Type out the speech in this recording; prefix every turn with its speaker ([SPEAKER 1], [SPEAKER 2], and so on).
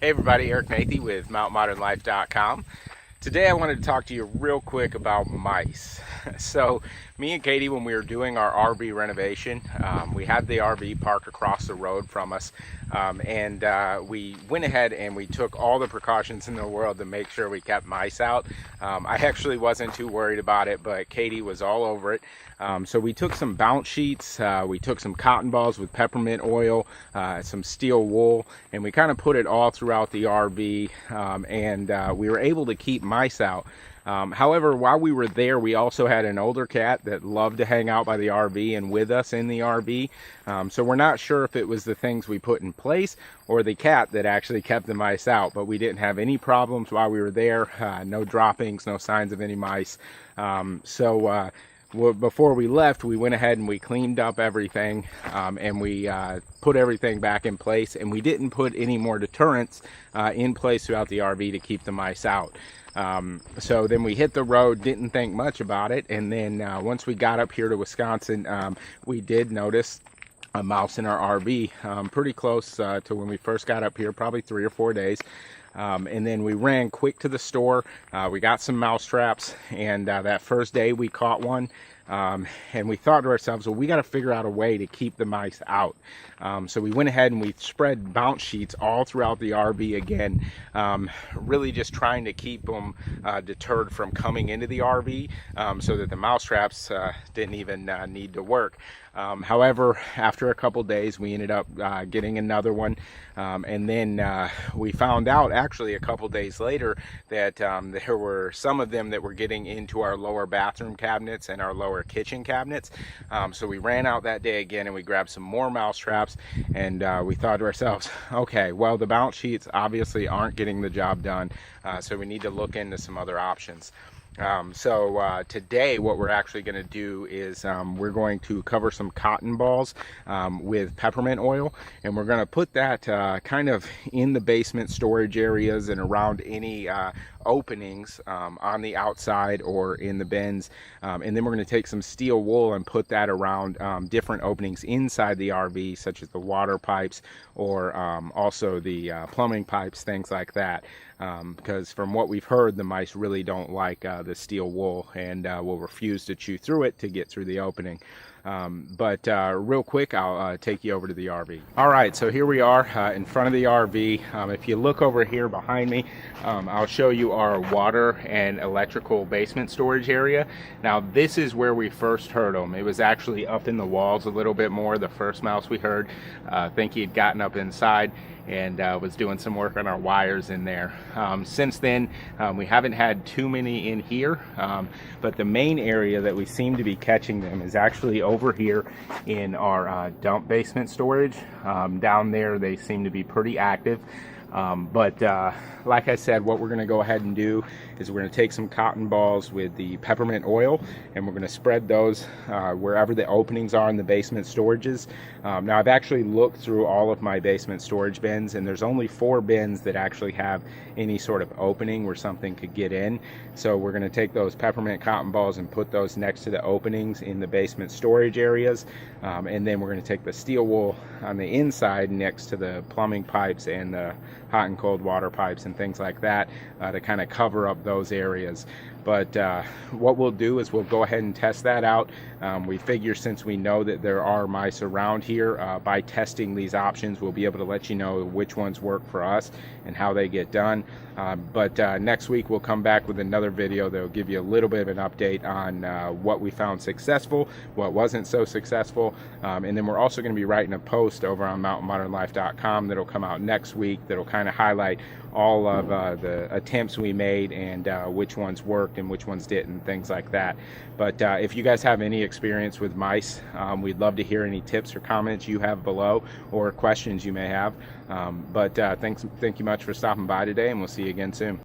[SPEAKER 1] Hey everybody, Eric Nathy with MountModernLife.com. Today I wanted to talk to you real quick about mice. So me and Katie, when we were doing our RV renovation, we had the RV parked across the road from us, and we went ahead and we took all the precautions in the world to make sure we kept mice out. I actually wasn't too worried about it, but Katie was all over it. So we took some bounce sheets, we took some cotton balls with peppermint oil, some steel wool, and we kind of put it all throughout the RV, and we were able to keep mice out. However, while we were there, we also had an older cat that loved to hang out by the RV and with us in the RV. So we're not sure if it was the things we put in place or the cat that actually kept the mice out, but we didn't have any problems while we were there. No droppings, no signs of any mice. Well, before we left, we went ahead and we cleaned up everything, and we put everything back in place, and we didn't put any more deterrents in place throughout the RV to keep the mice out. So then we hit the road, didn't think much about it, and then once we got up here to Wisconsin, we did notice a mouse in our RV, pretty close to when we first got up here, probably 3 or 4 days. And then we ran quick to the store. We got some mouse traps, and that first day we caught one. And we thought to ourselves, well, we got to figure out a way to keep the mice out. So we went ahead and we spread bounce sheets all throughout the RV again, really just trying to keep them deterred from coming into the RV, so that the mouse traps didn't even need to work. However, after a couple days, we ended up getting another one, and then we found out actually a couple days later that there were some of them that were getting into our lower bathroom cabinets and our lower kitchen cabinets. So we ran out that day again and we grabbed some more mouse traps, and we thought to ourselves, okay, well, the bounce sheets obviously aren't getting the job done, so we need to look into some other options. Today what we're actually going to do is we're going to cover some cotton balls with peppermint oil, and we're going to put that kind of in the basement storage areas and around any openings on the outside or in the bins, and then we're going to take some steel wool and put that around different openings inside the RV, such as the water pipes or also the plumbing pipes, things like that, because from what we've heard, the mice really don't like the steel wool and will refuse to chew through it to get through the opening. Real quick, I'll take you over to the RV. All right, so here we are in front of the RV. If you look over here behind me, I'll show you our water and electrical basement storage area. Now, this is where we first heard him. It was actually up in the walls a little bit more. The first mouse we heard, I think he had gotten up inside and was doing some work on our wires in there. Since then, we haven't had too many in here, but the main area that we seem to be catching them is actually over here in our dump basement storage. Down there they seem to be pretty active. Like I said, what we're going to go ahead and do is we're going to take some cotton balls with the peppermint oil, and we're going to spread those wherever the openings are in the basement storages. Now, I've actually looked through all of my basement storage bins, and there's only 4 bins that actually have any sort of opening where something could get in. So we're going to take those peppermint cotton balls and put those next to the openings in the basement storage areas, and then we're going to take the steel wool on the inside next to the plumbing pipes and the hot and cold water pipes and things like that, to kind of cover up those areas. But what we'll do is we'll go ahead and test that out. We figure, since we know that there are mice around here, by testing these options, we'll be able to let you know which ones work for us and how they get done. Next week we'll come back with another video that will give you a little bit of an update on what we found successful, what wasn't so successful, and then we're also going to be writing a post over on MountainModernLife.com that'll come out next week that'll kind of highlight all of the attempts we made and which ones worked and which ones didn't, things like that. But if you guys have any experience with mice, we'd love to hear any tips or comments you have below or questions you may have. Thank you much for stopping by today, and we'll see you again soon.